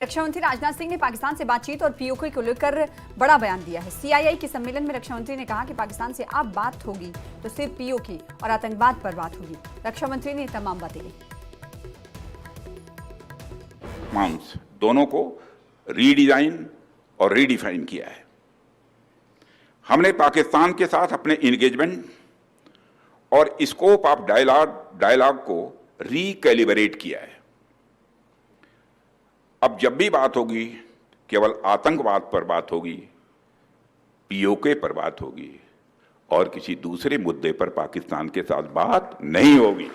रक्षा मंत्री राजनाथ सिंह ने पाकिस्तान से बातचीत और पीओके को लेकर बड़ा बयान दिया है। सीआईआई के सम्मेलन में रक्षा मंत्री ने कहा कि पाकिस्तान से अब बात होगी तो सिर्फ पीओके और आतंकवाद पर बात होगी। रक्षा मंत्री ने तमाम बातें की। दोनों को रीडिजाइन और रीडिफाइन किया है। हमने पाकिस्तान के साथ अपने इंगेजमेंट और स्कोप ऑफ डायलॉग को रिकैलिब्रेट किया है। अब जब भी बात होगी केवल आतंकवाद पर बात होगी, पीओके पर बात होगी और किसी दूसरे मुद्दे पर पाकिस्तान के साथ बात नहीं होगी।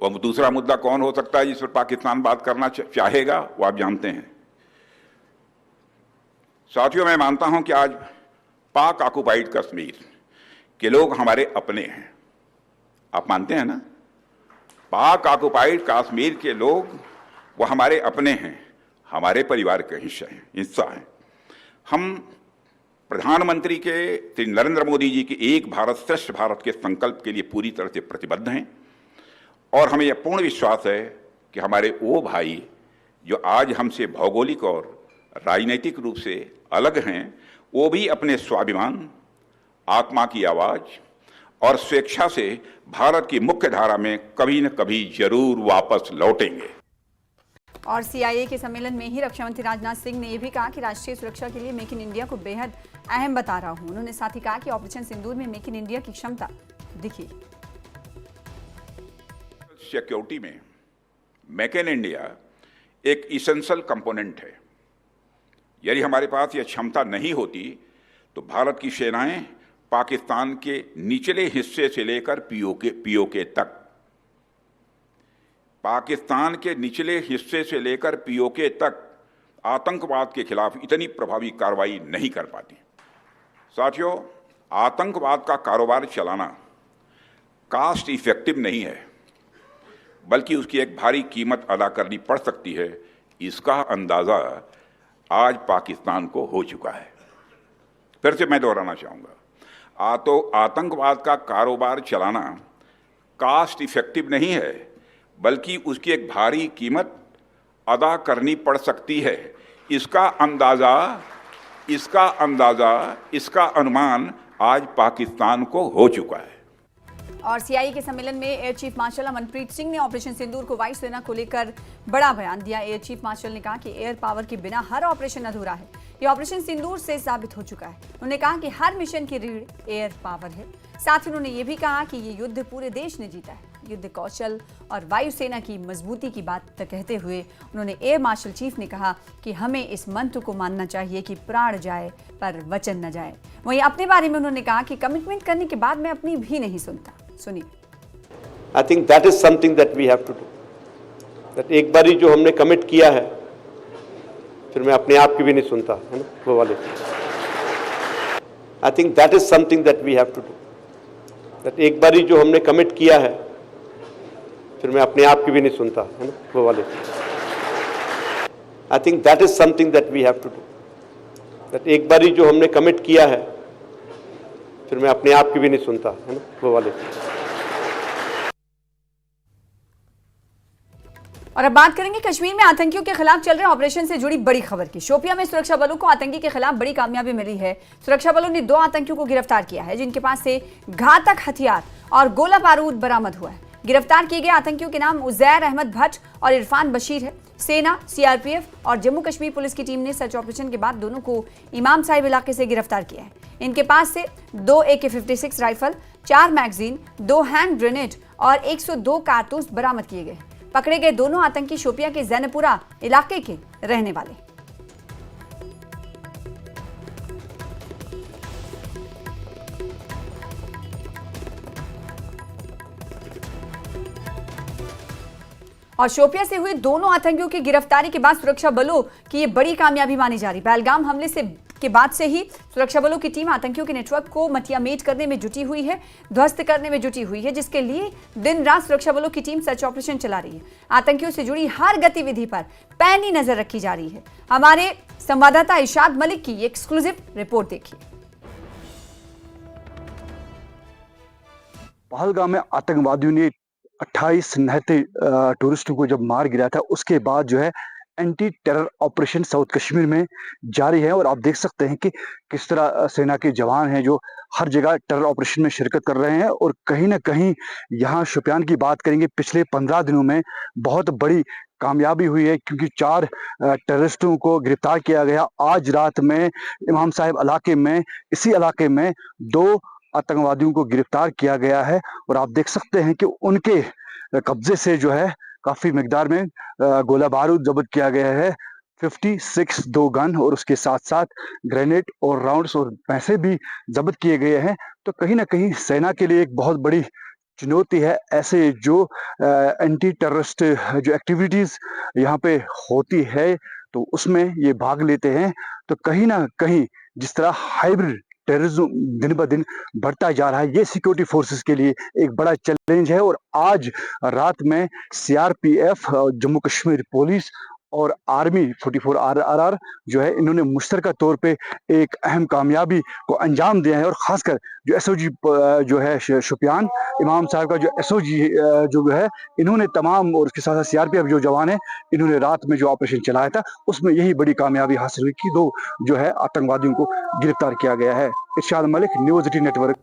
वह दूसरा मुद्दा कौन हो सकता है जिस पर पाकिस्तान बात करना चाहेगा, वो आप जानते हैं। साथियों, मैं मानता हूं कि आज पाक ऑक्युपाइड कश्मीर के लोग हमारे अपने हैं। आप मानते हैं ना? पाक ऑक्युपाइड कश्मीर के लोग वो हमारे अपने हैं, हमारे परिवार का हिस्सा हैं। हम प्रधानमंत्री के श्री नरेंद्र मोदी जी के एक भारत श्रेष्ठ भारत के संकल्प के लिए पूरी तरह से प्रतिबद्ध हैं और हमें यह पूर्ण विश्वास है कि हमारे वो भाई जो आज हमसे भौगोलिक और राजनीतिक रूप से अलग हैं, वो भी अपने स्वाभिमान, आत्मा की आवाज और स्वेच्छा से भारत की मुख्य धारा में कभी न कभी जरूर वापस लौटेंगे। और सीआईए के सम्मेलन में ही रक्षा मंत्री राजनाथ सिंह ने यह भी कहा कि राष्ट्रीय सुरक्षा के लिए मेक इन इंडिया को बेहद अहम बता रहा हूं। उन्होंने साथ ही कहा कि ऑपरेशन सिंदूर में मेक इन इंडिया की क्षमता दिखी। सिक्योरिटी में मेक इन इंडिया एक इसेंशियल कंपोनेंट है। यदि हमारे पास यह क्षमता नहीं होती तो भारत की सेनाएं पाकिस्तान के निचले हिस्से से लेकर पीओके तक, पाकिस्तान के निचले हिस्से से लेकर पीओके तक आतंकवाद के खिलाफ इतनी प्रभावी कार्रवाई नहीं कर पाती। साथियों, आतंकवाद का कारोबार चलाना कास्ट इफेक्टिव नहीं है, बल्कि उसकी एक भारी कीमत अदा करनी पड़ सकती है। इसका अंदाजा आज पाकिस्तान को हो चुका है। फिर से मैं दोहराना चाहूंगा, आतंकवाद का कारोबार चलाना कास्ट इफेक्टिव नहीं है, बल्कि उसकी एक भारी कीमत अदा करनी पड़ सकती है। इसका अनुमान आज पाकिस्तान को हो चुका है। और सीआईए के सम्मेलन में air chief marshal Amanpreet Singh ने ऑपरेशन सिंदूर को वायुसेना को लेकर बड़ा बयान दिया। एयर चीफ मार्शल ने कहा कि एयर पावर के बिना हर ऑपरेशन अधूरा है। ये ऑपरेशन सिंदूर से साबित हो चुका है। उन्होंने कहा कि हर मिशन की रीढ़ एयर पावर है। साथ ही उन्होंने ये भी कहा कि ये युद्ध पूरे देश ने जीता है। युद्ध कौशल और वायुसेना की मजबूती की बात कहते हुए उन्होंने एयर मार्शल चीफ ने कहा कि हमें इस मंत्र को मानना चाहिए कि प्राण जाए पर वचन न जाए। वहीं अपने बारे में उन्होंने कहा कि कमिटमेंट करने के बाद मैं अपनी भी नहीं सुनता। सुनिए। I think that is something that we have to do. That एक बारी जो हमने कमिट किया है फिर मैं अपने आप की भी नहीं सुनता, है ना, वो वाले। I think that is something that we have to do. That एक बारी जो हमने कमिट किया है फिर मैं अपने आप की भी नहीं सुनता, है ना, वो वाले। I think that is something that we have to do. That एक बारी जो हमने कमिट किया है फिर मैं अपने आप की भी नहीं सुनता, है ना, वो वाले। और अब बात करेंगे कश्मीर में आतंकियों के खिलाफ चल रहे ऑपरेशन से जुड़ी बड़ी खबर की। शोपियां में सुरक्षा बलों को आतंकी के खिलाफ बड़ी कामयाबी मिली है। सुरक्षा बलों ने 2 आतंकियों को गिरफ्तार किया है, जिनके पास से घातक हथियार और गोला बारूद बरामद हुआ है। गिरफ्तार किए गए आतंकियों के नाम उजैर अहमद भट्ट और इरफान बशीर है। सेना, सीआरपीएफ और जम्मू कश्मीर पुलिस की टीम ने सर्च ऑपरेशन के बाद दोनों को इमाम साहिब इलाके से गिरफ्तार किया है। इनके पास से 2 AK-56 rifle, 4 magazine, 2 hand grenade और 102 कारतूस बरामद किए गए। पकड़े गए दोनों आतंकी शोपियां के जैनपुरा इलाके के रहने वाले। और शोपियां से हुए दोनों आतंकियों की गिरफ्तारी के बाद सुरक्षा बलों की ये बड़ी कामयाबी मानी जा रही। पहलगाम हमले के बाद से ही सुरक्षा बलों की टीम आतंकियों के नेटवर्क को मटियामेट करने में जुटी हुई है, ध्वस्त करने में जुटी हुई है, जिसके लिए दिन रात सुरक्षा बलों की टीम सर्च ऑपरेशन चला रही है। आतंकियों से जुड़ी हर गतिविधि पर पैनी नजर रखी जा रही है। हमारे संवाददाता इशाद मलिक की एक्सक्लूसिव रिपोर्ट देखिए। पहलगाम में आतंकवादियों ने 28 निहत्थे टूरिस्टों को जब मार गिरा था, उसके बाद जो है anti terror operation south Kashmir में जारी है। और आप देख सकते हैं कि किस तरह सेना के जवान हैं जो हर जगह टेरर ऑपरेशन में शिरकत कर रहे हैं। और कहीं ना कहीं यहाँ शोपियान की बात करेंगे, पिछले 15 दिनों में बहुत बड़ी कामयाबी हुई है, क्योंकि 4 टेररिस्टों को गिरफ्तार किया गया। आज रात में इमाम साहिब इलाके में, इसी इलाके में 2 आतंकवादियों को गिरफ्तार किया गया है। और आप देख सकते हैं कि उनके कब्जे से जो है काफी मिकदार में गोला बारूद जब्त किया गया है। 56 2 गन और उसके साथ साथ ग्रेनेड और राउंड्स और पैसे भी जब्त किए गए हैं। तो कहीं ना कहीं सेना के लिए एक बहुत बड़ी चुनौती है। ऐसे जो एंटी टेररिस्ट जो एक्टिविटीज यहाँ पे होती है, तो उसमें ये भाग लेते हैं। तो कहीं ना कहीं जिस तरह हाइब्रिड टेररिज्म दिन ब दिन बढ़ता जा रहा है, ये सिक्योरिटी फोर्सेस के लिए एक बड़ा चैलेंज है। और आज रात में सीआरपीएफ, जम्मू कश्मीर पुलिस और आर्मी 44 RRR जो है, इन्होंने मुश्तरका तौर पे एक अहम कामयाबी को अंजाम दिया है। और खासकर जो एसओजी जो है शोपियान इमाम साहब का जो एसओजी जो है, इन्होंने तमाम, और उसके साथ साथ सीआरपीएफ जो जवान है, इन्होंने रात में जो ऑपरेशन चलाया था उसमें यही बड़ी कामयाबी हासिल हुई कि 2 जो है आतंकवादियों को गिरफ्तार किया गया है। इरशाद मलिक, न्यूज़ 18 नेटवर्क।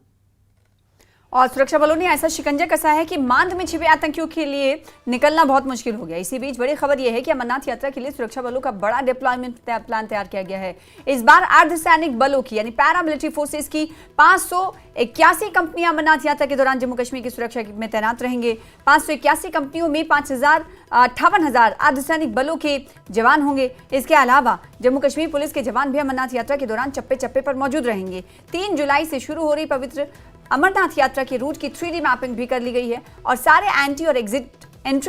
और सुरक्षा बलों ने ऐसा शिकंजा कसा है कि मांद में छिपे आतंकियों के लिए निकलना बहुत मुश्किल हो गया। इसी बीच बड़ी खबर यह है कि अमरनाथ यात्रा के लिए सुरक्षा बलों का बड़ा डिप्लॉयमेंट प्लान तैयार किया गया है। इस बार अर्धसैनिक बलों की यानी पैरामिलिट्री फोर्सेस की 581 कंपनियां अमरनाथ यात्रा के दौरान जम्मू कश्मीर की सुरक्षा में तैनात रहेंगे। 581 कंपनियों में 58,000 अर्धसैनिक बलों के जवान होंगे। इसके अलावा जम्मू कश्मीर पुलिस के जवान भी अमरनाथ यात्रा के दौरान चप्पे चप्पे पर मौजूद रहेंगे। 3 जुलाई से शुरू हो रही पवित्र अमरनाथ यात्रा की रूट की 3D मैपिंग भी कर ली गई है और सारे एंट्री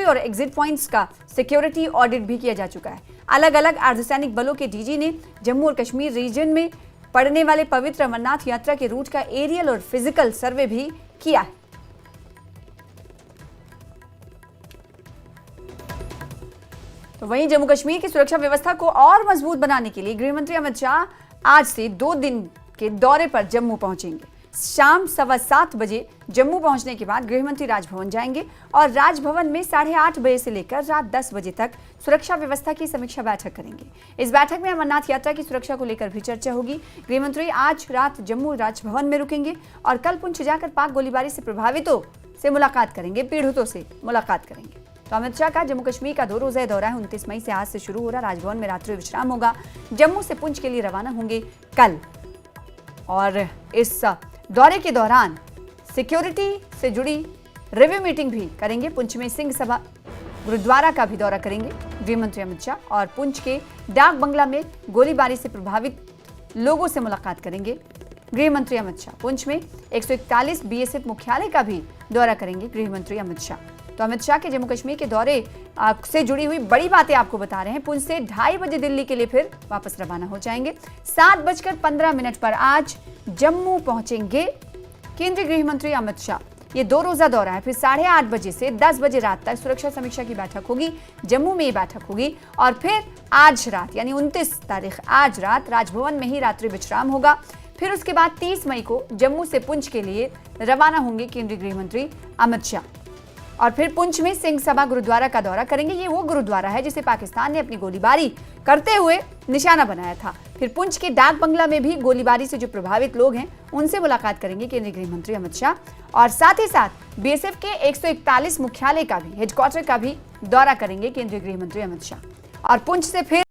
और एग्जिट पॉइंट्स का सिक्योरिटी ऑडिट भी किया जा चुका है। अलग अलग अर्धसैनिक बलों के डीजी ने जम्मू और कश्मीर रीजन में पड़ने वाले पवित्र अमरनाथ यात्रा के रूट का एरियल और फिजिकल सर्वे भी किया है। तो वहीं जम्मू कश्मीर की सुरक्षा व्यवस्था को और मजबूत बनाने के लिए गृह मंत्री अमित शाह आज से 2 दिन के दौरे पर जम्मू पहुंचेंगे। शाम 7:15 बजे जम्मू पहुंचने के बाद गृह मंत्री राजभवन जाएंगे और राजभवन में 8:30 बजे से लेकर रात 10 बजे तक सुरक्षा व्यवस्था की समीक्षा बैठक करेंगे। इस बैठक में अमरनाथ यात्रा की सुरक्षा को लेकर भी चर्चा होगी। गृह मंत्री आज रात जम्मू राजभवन में रुकेंगे और कल पुंछ जाकर पाक गोलीबारी से प्रभावितों से मुलाकात करेंगे, पीड़ितों से मुलाकात करेंगे। तो अमित शाह का जम्मू कश्मीर का 2 रोज़ा दौरा है। 29 मई से आज से शुरू हो रहा। राजभवन में रात्रि विश्राम होगा। जम्मू से पुंछ के लिए रवाना होंगे कल। और इस दौरे के दौरान सिक्योरिटी से जुड़ी रिव्यू मीटिंग भी करेंगे। पुंछ में सिंह सभा गुरुद्वारा का भी दौरा करेंगे गृह मंत्री अमित शाह और पुंछ के डाक बंगला में गोलीबारी से प्रभावित लोगों से मुलाकात करेंगे गृह मंत्री अमित शाह। पुंछ में 141 बीएसएफ मुख्यालय का भी दौरा करेंगे गृह मंत्री अमित शाह। तो अमित शाह के जम्मू कश्मीर के दौरे से जुड़ी हुई बड़ी बातें आपको बता रहे हैं। पुंछ से 2:30 बजे दिल्ली के लिए फिर वापस रवाना हो जाएंगे। 7:15 पर आज जम्मू पहुंचेंगे केंद्रीय गृह मंत्री अमित शाह। ये 2 रोजा दौरा है। फिर 8:30 बजे से 10 बजे रात तक सुरक्षा समीक्षा की बैठक होगी। जम्मू में ये बैठक होगी और फिर आज रात यानी 29 तारीख आज रात राजभवन में ही रात्रि विश्राम होगा। फिर उसके बाद 30 मई को जम्मू से पुंछ के लिए रवाना होंगे केंद्रीय गृह मंत्री अमित शाह और फिर पुंछ में सिंह सभा गुरुद्वारा का दौरा करेंगे। ये वो गुरुद्वारा है जिसे पाकिस्तान ने अपनी गोलीबारी करते हुए निशाना बनाया था। फिर पुंछ के डाक बंगला में भी गोलीबारी से जो प्रभावित लोग हैं उनसे मुलाकात करेंगे केंद्रीय गृह मंत्री अमित शाह और साथ ही साथ बीएसएफ के 141 मुख्यालय का भी हेडक्वार्टर का भी दौरा करेंगे केंद्रीय गृह मंत्री अमित शाह और पुंछ से फिर